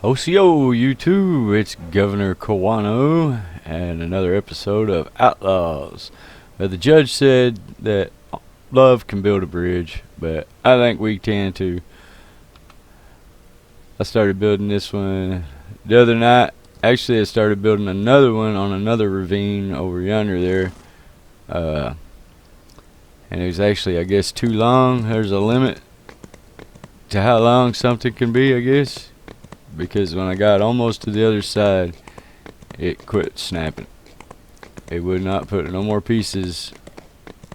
OCO, you too. It's Governor Kawano and another episode of Outlaws. The judge said that love can build a bridge, but I think we can too. I started building this one the other night. Actually, I started building another one on another ravine over yonder there. And it was actually, I guess, too long. There's a limit to how long something can be, I guess. Because when I got almost to the other side, it quit snapping. It would not put no more pieces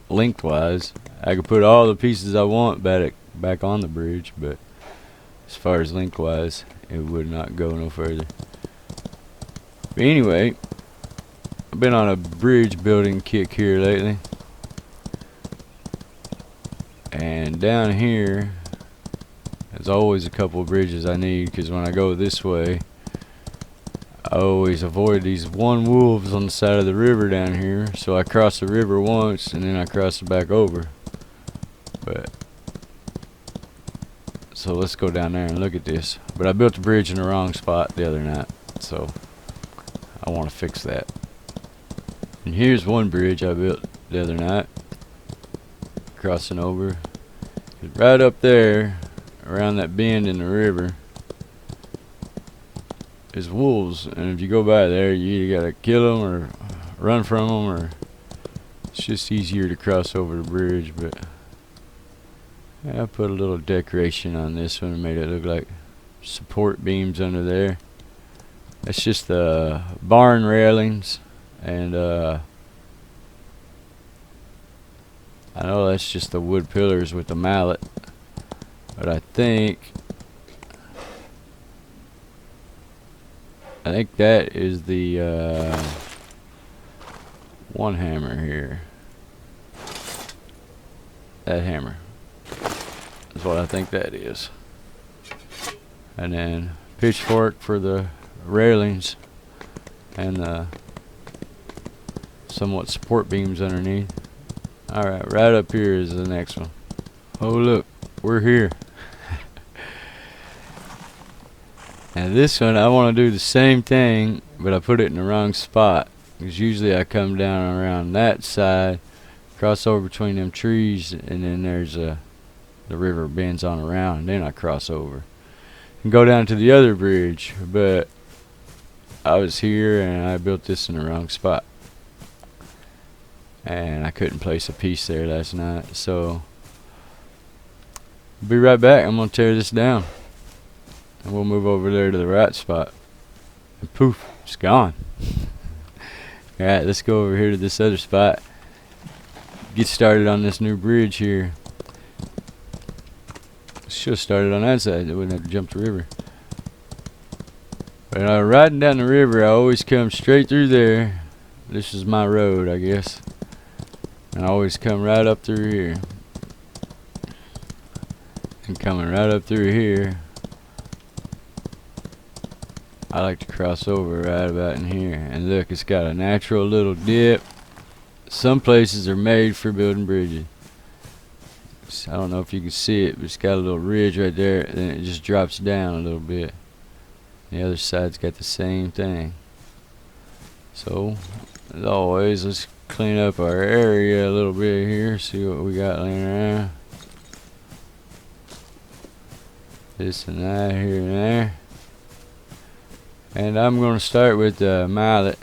lengthwise. I could put all the pieces I want back on the bridge, but as far as lengthwise, it would not go no further. But anyway, I've been on a bridge building kick here lately. And down here, there's always a couple of bridges I need, because when I go this way, I always avoid these one wolves on the side of the river down here. So I cross the river once and then I cross it back over. So let's go down there and look at this. But I built the bridge in the wrong spot the other night, so I want to fix that. And here's one bridge I built the other night, crossing over. Right up there, around that bend in the river, is wolves, and if you go by there, you either gotta kill them or run from them, or it's just easier to cross over the bridge. But yeah, I put a little decoration on this one and made it look like support beams under there. That's just the barn railings, and I know that's just the wood pillars with the mallet, but I think that is the one hammer here. That hammer is what I think that is. And then pitchfork for the railings and the somewhat support beams underneath. Alright, right up here is the next one. Oh look, we're here. Now this one, I want to do the same thing, but I put it in the wrong spot. Because usually I come down around that side, cross over between them trees, and then there's the river bends on around, and then I cross over and go down to the other bridge. But I was here and I built this in the wrong spot, and I couldn't place a piece there last night, so I'll be right back. I'm gonna tear this down and we'll move over there to the right spot, and poof, it's gone. Alright, let's go over here to this other spot, get started on this new bridge here. Should have started on that side, I wouldn't have to jump the river. But when I was riding down the river, I always come straight through there. This is my road, I guess. And I always come right up through here. And coming right up through here, I like to cross over right about in here. And look, it's got a natural little dip. Some places are made for building bridges. I don't know if you can see it, but it's got a little ridge right there, and then it just drops down a little bit. The other side's got the same thing. So, as always, let's clean up our area a little bit here, see what we got laying around. This and that here and there. And I'm going to start with the mallet.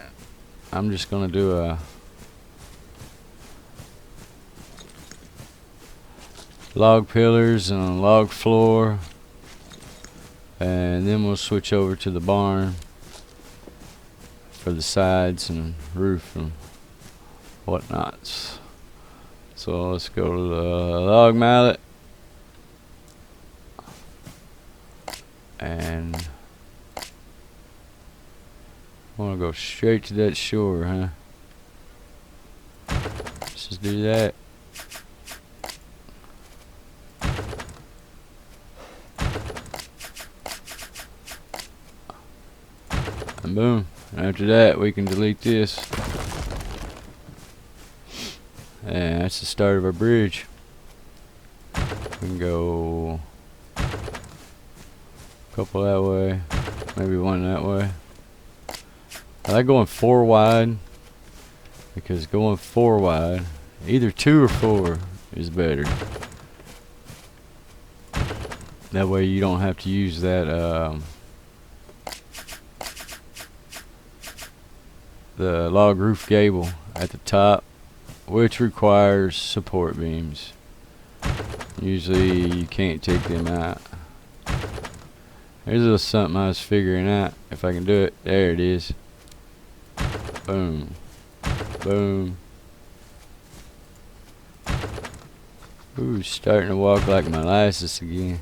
I'm just going to do a log pillars and a log floor, and then we'll switch over to the barn for the sides and roof and whatnots. So let's go to the log mallet, and I want to go straight to that shore, huh? Let's just do that. And boom. And after that, we can delete this. And that's the start of our bridge. We can go a couple that way, Maybe one that way. I like going 4 wide, because going 4 wide, either 2 or 4 is better. That way you don't have to use that the log roof gable at the top, which requires support beams. Usually you can't take them out. There's a little something I was figuring out, if I can do it. There it is. Boom. Boom. Ooh, starting to walk like molasses again.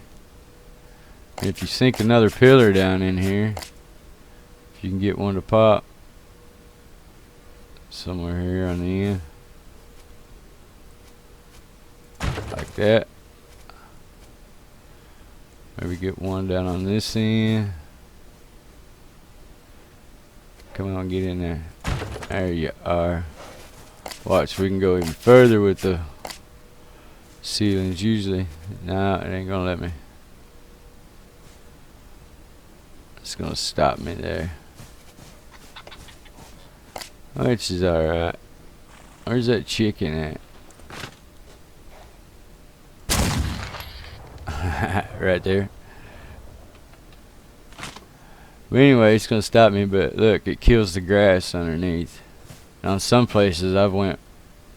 And if you sink another pillar down in here, if you can get one to pop somewhere here on the end, like that. Maybe get one down on this end. Come on, get in there. There you are. Watch, we can go even further with the ceilings usually. No, it ain't gonna let me. It's gonna stop me there. Which is alright. Where's that chicken at? Right there. But anyway, it's gonna stop me, but look, it kills the grass underneath. Now in some places I've went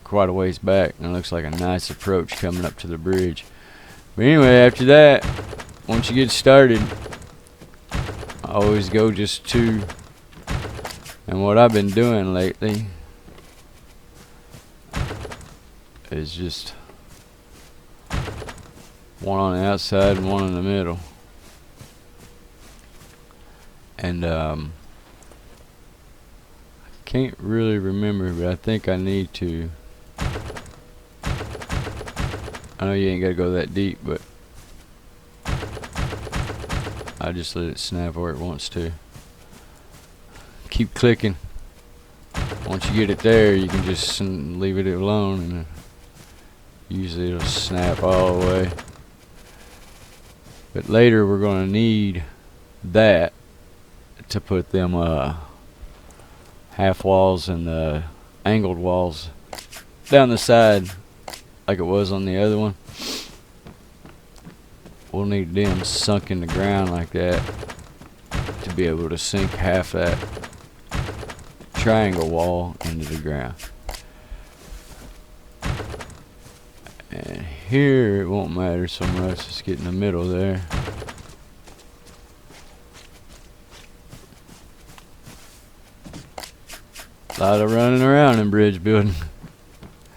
quite a ways back and it looks like a nice approach coming up to the bridge. But anyway, after that, once you get started, I always go just 2. And what I've been doing lately is just one on the outside and one in the middle. And I can't really remember, but I think I need to. I know you ain't gotta go that deep, but I just let it snap where it wants to. Keep clicking. Once you get it there, you can just leave it alone, and usually it'll snap all the way. But later we're gonna need that to put them half walls and the angled walls down the side like it was on the other one. We'll need them sunk in the ground like that to be able to sink half that triangle wall into the ground. And here it won't matter so much, just get in the middle there. A lot of running around in bridge building.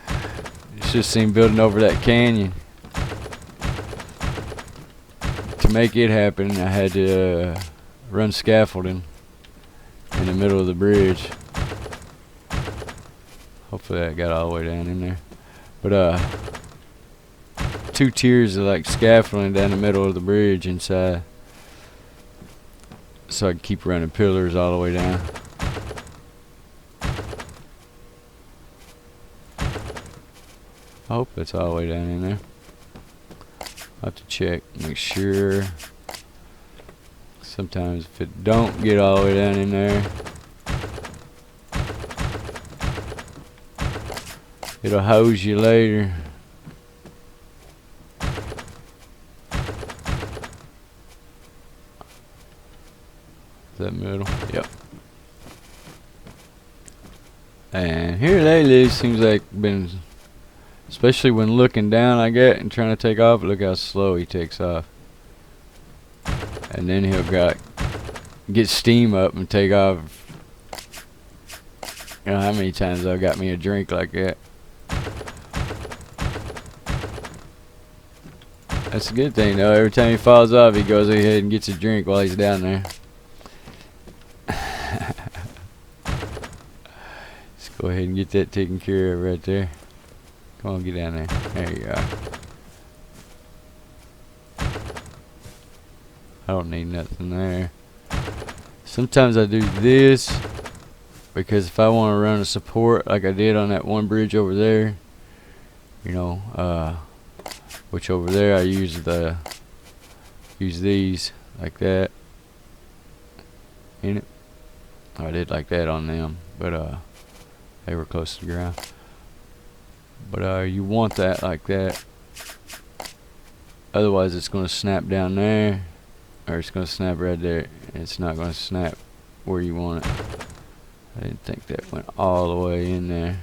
You should have seen building over that canyon. To make it happen, I had to run scaffolding in the middle of the bridge. Hopefully that got all the way down in there. But 2 tiers of like scaffolding down the middle of the bridge inside, so I can keep running pillars all the way down. I hope that's all the way down in there. I'll have to check, make sure. Sometimes if it don't get all the way down in there, it'll hose you later. Is that middle? Yep. And here lately it seems like been, especially when looking down like that and trying to take off, look how slow he takes off. And then he'll get steam up and take off. You know how many times I've got me a drink like that. That's a good thing though. Every time he falls off, he goes ahead and gets a drink while he's down there. Let's go ahead and get that taken care of right there. Come on, get down there. There you go. I don't need nothing there. Sometimes I do this because if I want to run a support like I did on that one bridge over there, you know, which over there I use these like that. in it. I did like that on them, but they were close to the ground. But you want that like that. Otherwise it's going to snap down there, or it's going to snap right there, and it's not going to snap where you want it. I didn't think that went all the way in there.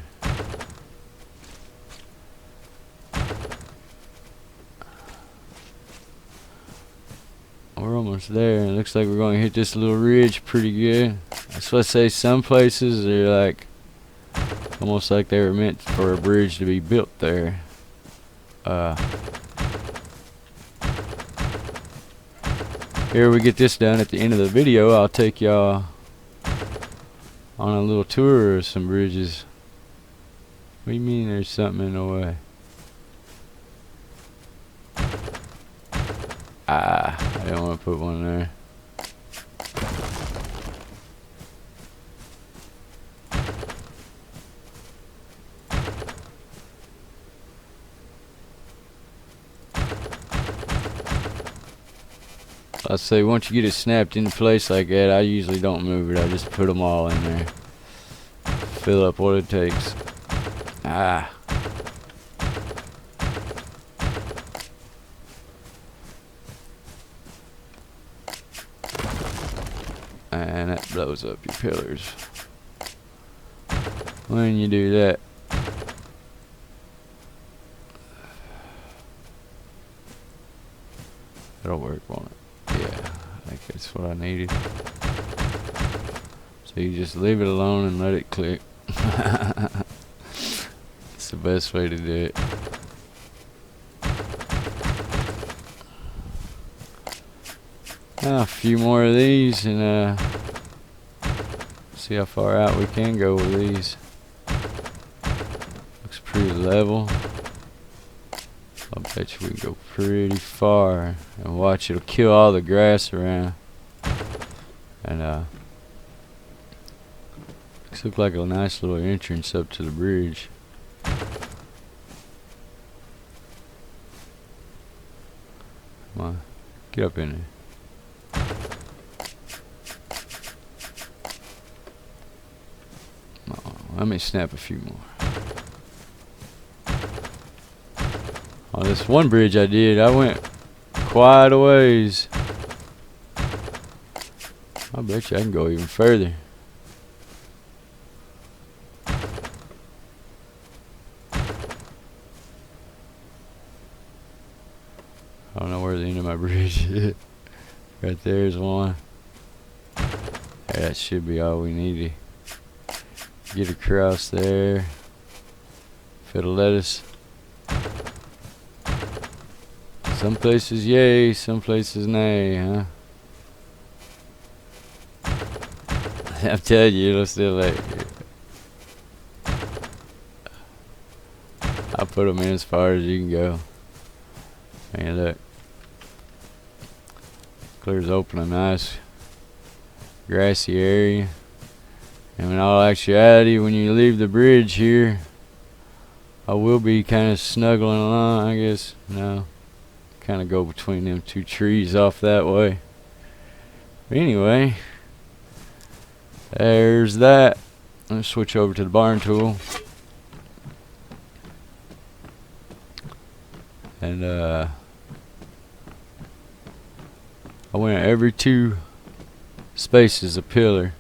We're almost there. It looks like we're going to hit this little ridge pretty good. That's what I say, some places they're like almost like they were meant for a bridge to be built there. Here we get this done. At the end of the video, I'll take y'all on a little tour of some bridges. What do you mean there's something in the way? I didn't want to put one there. I'll say once you get it snapped into place like that, I usually don't move it. I just put them all in there. Fill up what it takes. And that blows up your pillars when you do that. That'll work, won't it? Yeah, I think that's what I needed. So you just leave it alone and let it click. It's the best way to do it. Now a few more of these, and see how far out we can go with these. Looks pretty level. I bet you we can go pretty far. And watch, it'll kill all the grass around. And this looks like a nice little entrance up to the bridge. Come on, get up in there. Let me snap a few more. On this one bridge I did, I went quite a ways. I bet you I can go even further. I don't know where the end of my bridge is. Right there's one. That should be all we needed. Get across there. For the lettuce. Some places yay, some places nay, huh? I'm telling you, it'll still like. I'll put them in as far as you can go. Man, look. Clears open a nice grassy area. And in all actuality, when you leave the bridge here, I will be kind of snuggling along, I guess. No. Kind of go between them two trees off that way. But anyway, there's that. Let's switch over to the barn tool. And I went every 2 spaces a pillar.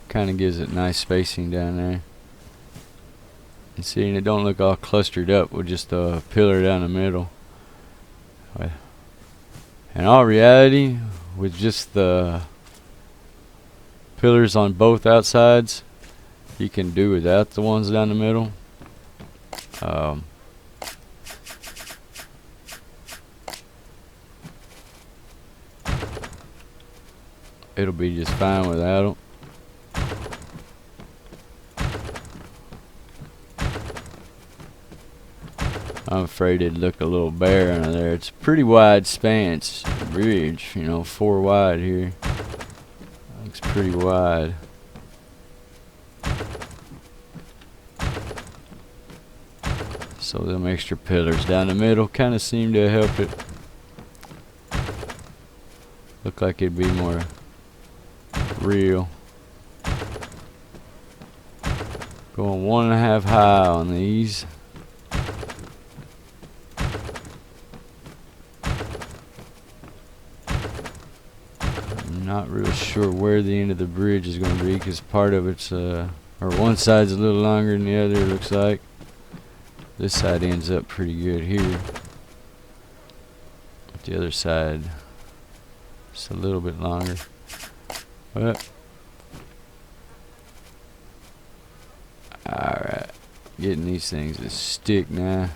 Kind of gives it nice spacing down there. And see, and it don't look all clustered up with just a pillar down the middle. In all reality, with just the pillars on both outsides, you can do without the ones down the middle. It'll be just fine without them. I'm afraid it'd look a little bare under there. It's a pretty wide span bridge, you know, 4 wide here. Looks pretty wide. So them extra pillars down the middle kind of seem to help it. Look like it'd be more real. Going 1.5 high on these. I'm not real sure where the end of the bridge is going to be, because part of it's or one side's a little longer than the other, it looks like. This side ends up pretty good here. But the other side is a little bit longer. But alright, getting these things to stick now.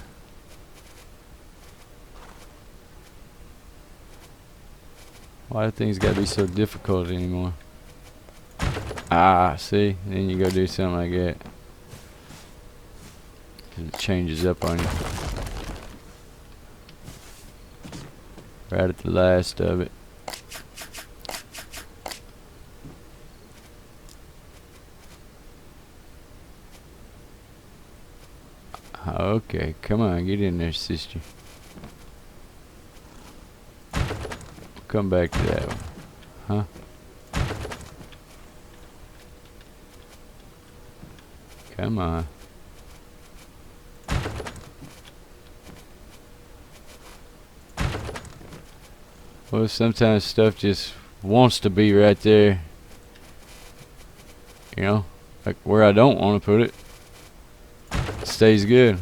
Why do things gotta be so difficult anymore? Ah, see? Then you go do something like that. 'Cause it changes up on you. Right at the last of it. Okay, come on, get in there, sister. Come back to that one, huh? Come on. Well, sometimes stuff just wants to be right there. You know, like where I don't want to put it, it stays good.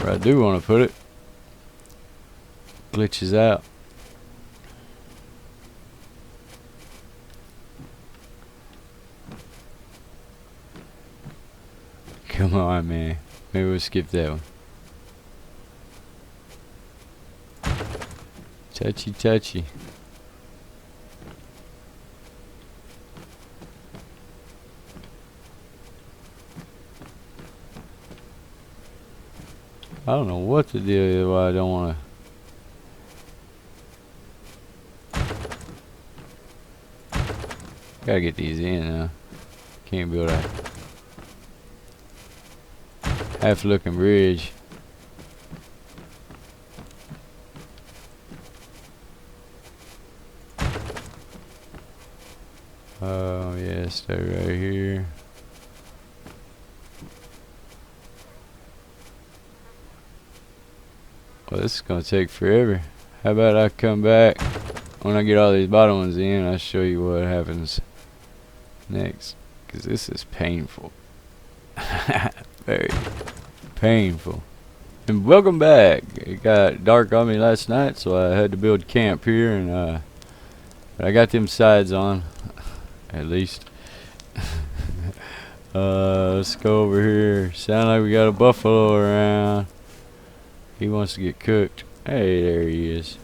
Where I do want to put it, glitches out. Come on, man. Maybe we'll skip that one. Touchy, touchy. I don't know what the deal is, why I don't want to. Gotta get these in now. Can't build a half-looking bridge. Oh yeah, stay right here. Well, this is gonna take forever. How about I come back when I get all these bottom ones in? I'll show you what happens next, because this is painful. Very painful. And welcome back. It got dark on me last night, so I had to build camp here, and I got them sides on, at least. Let's go over here. Sound like we got a buffalo around. He wants to get cooked. Hey, there he is.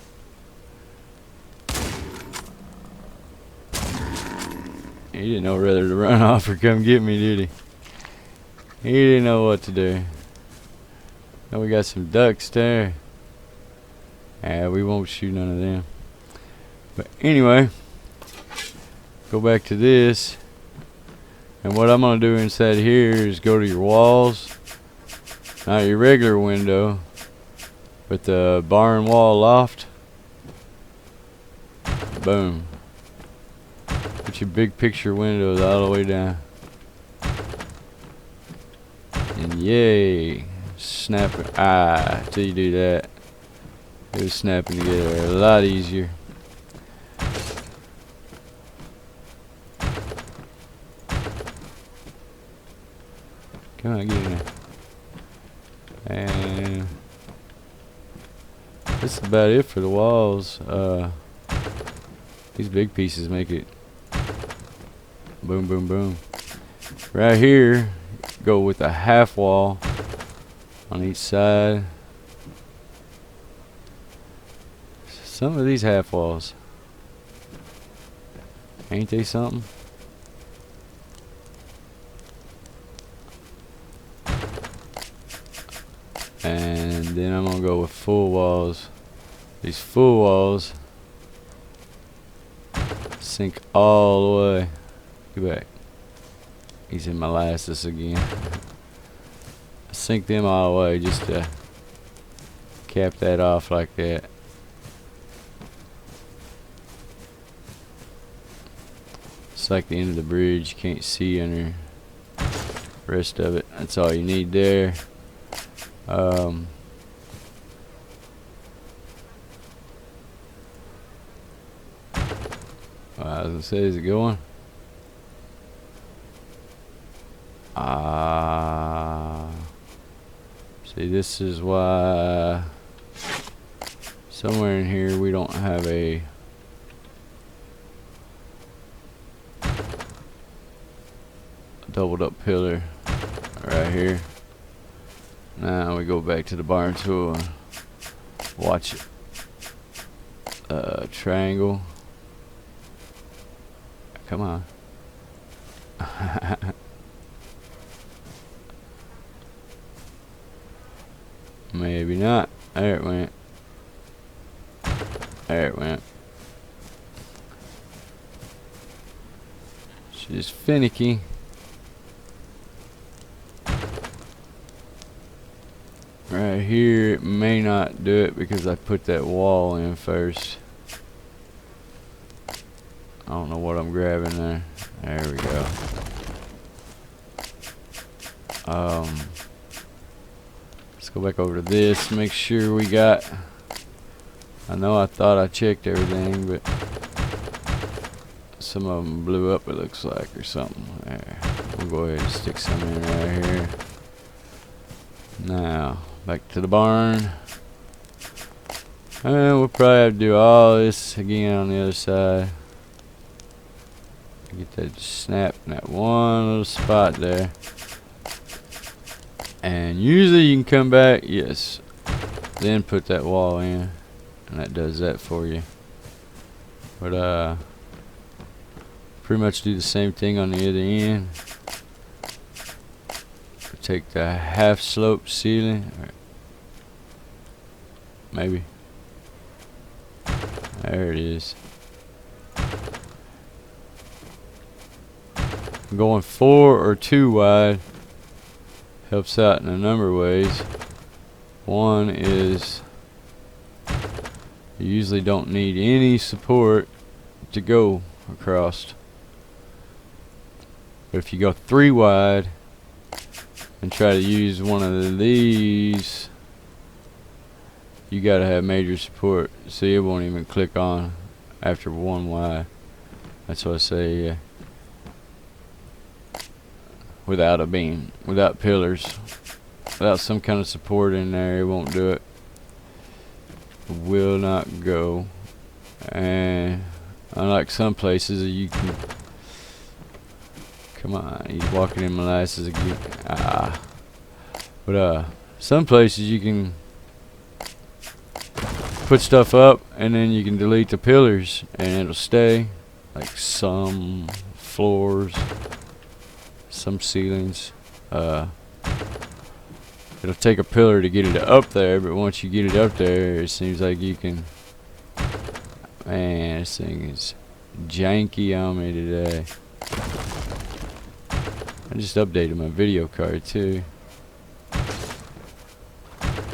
He didn't know whether to run off or come get me, did he? He didn't know what to do. Now we got some ducks there. We won't shoot none of them. But anyway, go back to this. And what I'm going to do inside here is go to your walls. Not your regular window, but the barn wall loft. Boom. Put your big picture windows all the way down. And yay. Snap it. Till you do that. It was snapping together a lot easier. Come on, get in there. And that's about it for the walls. These big pieces make it boom, boom, boom. Right here, go with a half wall on each side. Some of these half walls, ain't they something? And then I'm gonna go with full walls. These full walls sink all the way. Get back. He's in molasses again. Sink them all the way just to cap that off like that. It's like the end of the bridge. You can't see under the rest of it. That's all you need there. I was gonna say, is it going? See, this is why somewhere in here we don't have a doubled up pillar right here. Now we go back to the barn tool and watch it. Triangle. Come on. Maybe not. There it went. There it went. She's finicky. Right here, it may not do it because I put that wall in first. I don't know what I'm grabbing there. There we go. Let's go back over to this, make sure we got. I know I thought I checked everything, but some of them blew up, it looks like, or something. There. We'll go ahead and stick some in right here. Now, back to the barn. And we'll probably have to do all this again on the other side. Get that snap in that one little spot there. And usually you can come back, yes, then put that wall in, and that does that for you. But pretty much do the same thing on the other end. Take the half slope ceiling, maybe. There it is. Going 4 or 2 wide helps out in a number of ways. One is you usually don't need any support to go across. But if you go 3 wide and try to use one of these, you gotta have major support. See, it won't even click on after 1 wide. That's what I say. Without a beam, without pillars, without some kind of support in there, it won't do it. It will not go. And unlike some places, you can. Come on, he's walking in molasses again. But some places you can put stuff up and then you can delete the pillars and it'll stay. Like some floors, some ceilings. It'll take a pillar to get it up there, but once you get it up there, it seems like you can. Man, this thing is janky on me today. I just updated my video card too.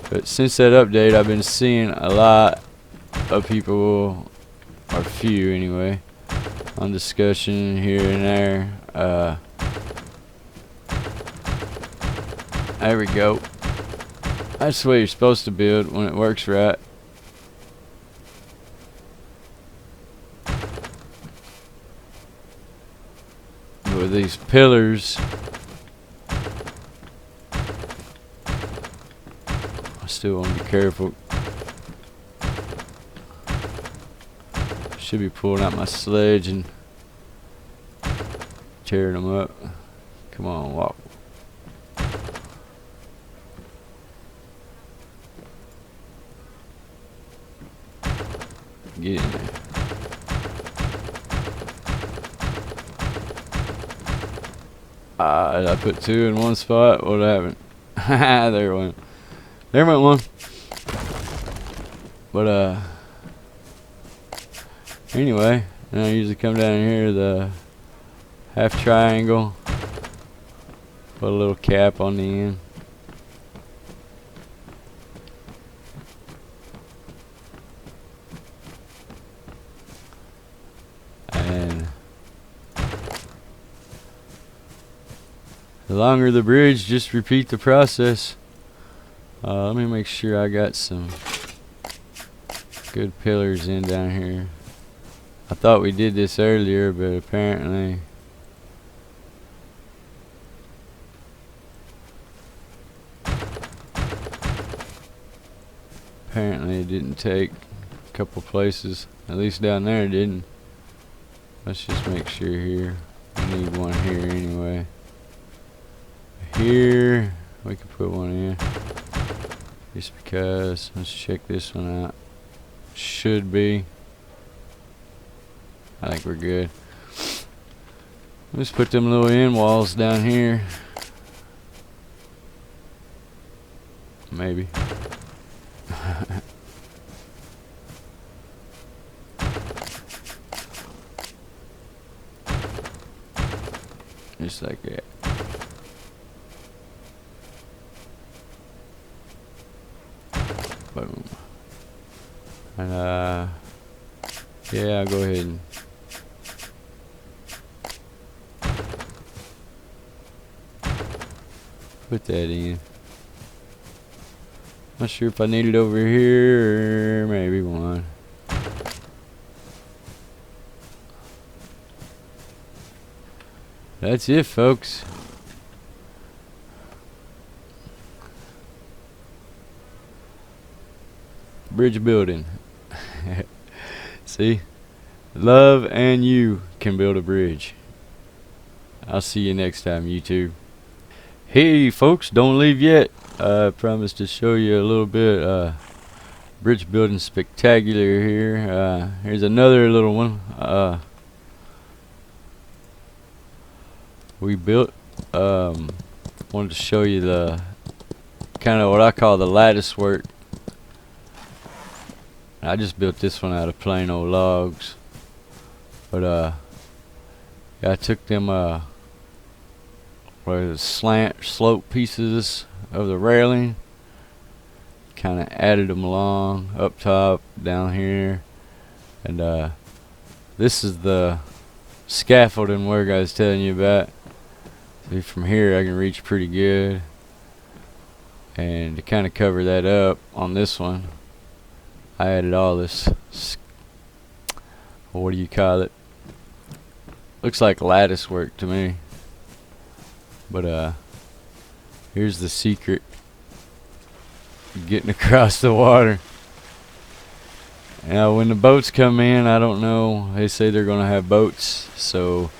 But since that update, I've been seeing a lot of people, or few anyway, on discussion here and there. There we go. That's the way you're supposed to build when it works right. With these pillars, I still want to be careful. Should be pulling out my sledge and tearing them up. Come on, walk. Get in there. I put 2 in one spot. What happened? There went. There went one. But anyway, I usually come down here the half triangle, put a little cap on the end. And the longer the bridge, just repeat the process. Let me make sure I got some good pillars in down here. I thought we did this earlier, but apparently it didn't take a couple places. At least down there it didn't. Let's just make sure here. We need one here anyway. Here we can put one in just because. Let's check this one out. Should be. I think we're good. Let's put them little end walls down here. Maybe. Just like that. Boom. And yeah, I'll go ahead and put that in. Not sure if I need it over here or maybe one. That's it, folks. Bridge building. See? Love and you can build a bridge. I'll see you next time, YouTube. Hey, folks, don't leave yet. I promised to show you a little bit bridge building spectacular here. Here's another little one. We built. Wanted to show you the kind of what I call the lattice work. I just built this one out of plain old logs, but yeah, I took them slant slope pieces of the railing, kind of added them along up top down here, and this is the scaffolding work I was telling you about. See, from here I can reach pretty good, and to kind of cover that up on this one, I added all this, what do you call it? Looks like lattice work to me. But here's the secret. Getting across the water. Now when the boats come in, I don't know, they say they're gonna have boats, so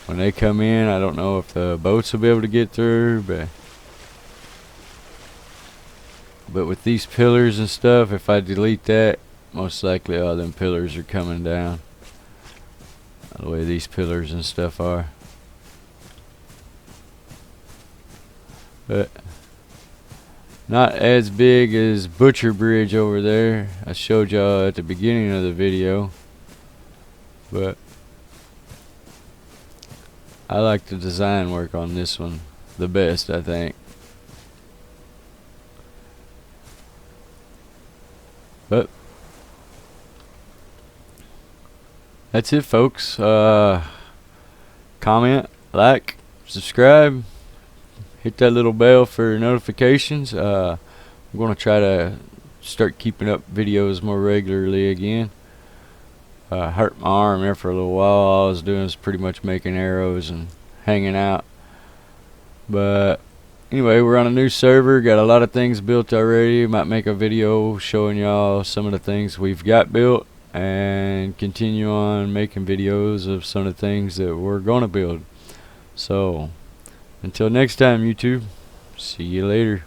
when they come in, I don't know if the boats will be able to get through, but with these pillars and stuff, if I delete that, most likely all them pillars are coming down. The way these pillars and stuff are. But not as big as Butcher Bridge over there. I showed y'all at the beginning of the video. But I like the design work on this one the best, I think. But that's it, folks. Comment, like, subscribe, hit that little bell for notifications. I'm going to try to start keeping up videos more regularly again. Hurt my arm there for a little while. All I was doing was pretty much making arrows and hanging out. But anyway, we're on a new server, got a lot of things built already. Might make a video showing y'all some of the things we've got built, and continue on making videos of some of the things that we're gonna build. So until next time, YouTube, see you later.